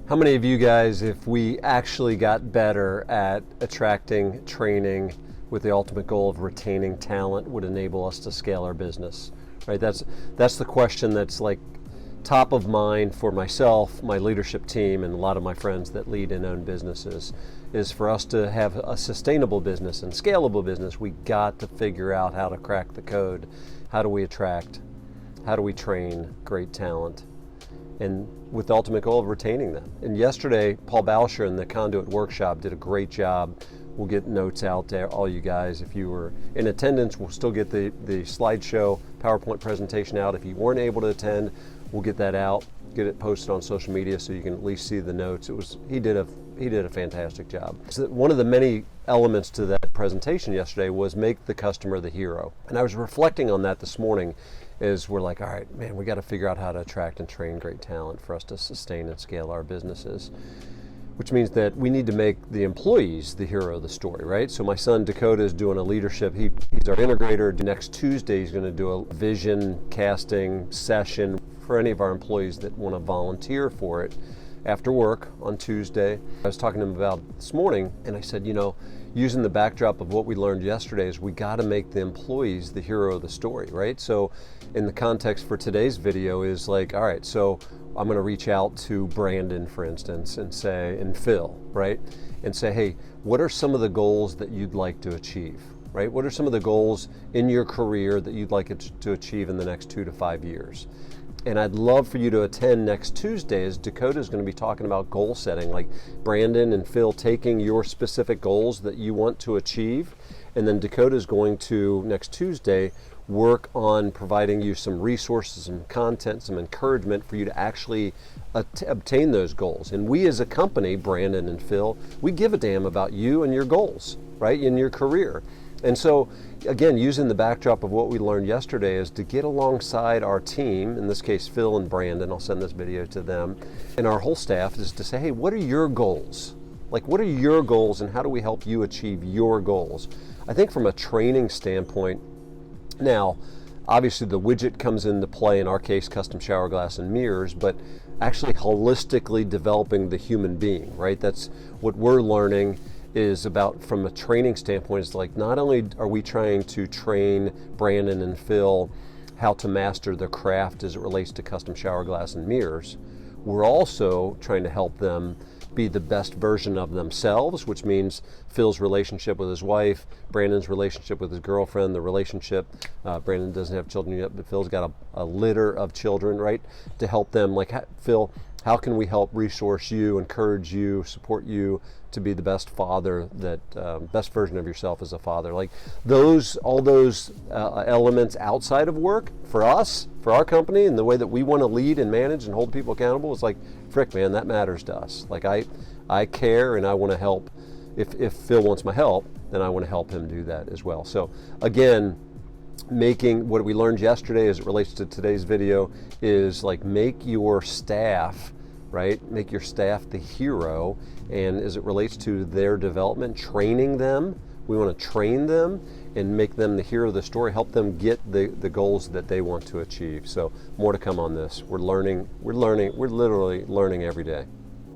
How many of you guys, if we actually got better at attracting, training with the ultimate goal of retaining talent, would enable us to scale our business? Right? That's the question that's like top of mind for myself, my leadership team, and a lot of my friends that lead and own businesses. Is for us to have a sustainable business and scalable business, we got to figure out how to crack the code. How do we attract? How do we train great talent? And with the ultimate goal of retaining them. And yesterday, Paul Balsher in the Conduit Workshop did a great job. We'll get notes out there, all you guys. If you were in attendance, we'll still get the slideshow PowerPoint presentation out. If you weren't able to attend, we'll get that out, get it posted on social media so you can at least see the notes. He did a fantastic job. So one of the many elements to that presentation yesterday was make the customer the hero. And I was reflecting on that this morning as we're like, all right, man, we got to figure out how to attract and train great talent for us to sustain and scale our businesses. Which means that we need to make the employees the hero of the story, right? So my son Dakota is doing a leadership. He's our integrator. Next Tuesday, he's going to do a vision casting session for any of our employees that want to volunteer for it after work on Tuesday. I was talking to him about this morning, and I said, using the backdrop of what we learned yesterday is we got to make the employees the hero of the story, right? So in the context for today's video is like, all right, so I'm going to reach out to Brandon, for instance, and Phil, right? And say, hey, what are some of the goals that you'd like to achieve, right? What are some of the goals in your career that you'd like it to achieve in the next 2 to 5 years? And I'd love for you to attend next Tuesday, as Dakota is going to be talking about goal setting, like Brandon and Phil taking your specific goals that you want to achieve. And then Dakota is going to, next Tuesday, work on providing you some resources, some content, some encouragement for you to actually obtain those goals. And we as a company, Brandon and Phil, we give a damn about you and your goals, right, in your career. And so, again, using the backdrop of what we learned yesterday is to get alongside our team, in this case Phil and Brandon, I'll send this video to them, and our whole staff is to say, hey, what are your goals? Like, what are your goals and how do we help you achieve your goals? I think from a training standpoint, now, obviously the widget comes into play, in our case, custom shower glass and mirrors, but actually holistically developing the human being, right? That's what we're learning is about from a training standpoint. Is like, not only are we trying to train Brandon and Phil how to master their craft as it relates to custom shower glass and mirrors, we're also trying to help them be the best version of themselves, which means Phil's relationship with his wife, Brandon's relationship with his girlfriend, the relationship, Brandon doesn't have children yet, but Phil's got a litter of children, right? To help them, like, Phil, how can we help resource you, encourage you, support you to be the best father, that best version of yourself as a father? Like all those elements outside of work for us, for our company, and the way that we want to lead and manage and hold people accountable is like, frick, man, that matters to us. Like I care and I want to help. If Phil wants my help, then I want to help him do that as well. So again, making what we learned yesterday as it relates to today's video is like, make your staff, right? Make your staff the hero. And as it relates to their development, training them, we want to train them and make them the hero of the story, help them get the goals that they want to achieve. So more to come on this. We're literally learning every day.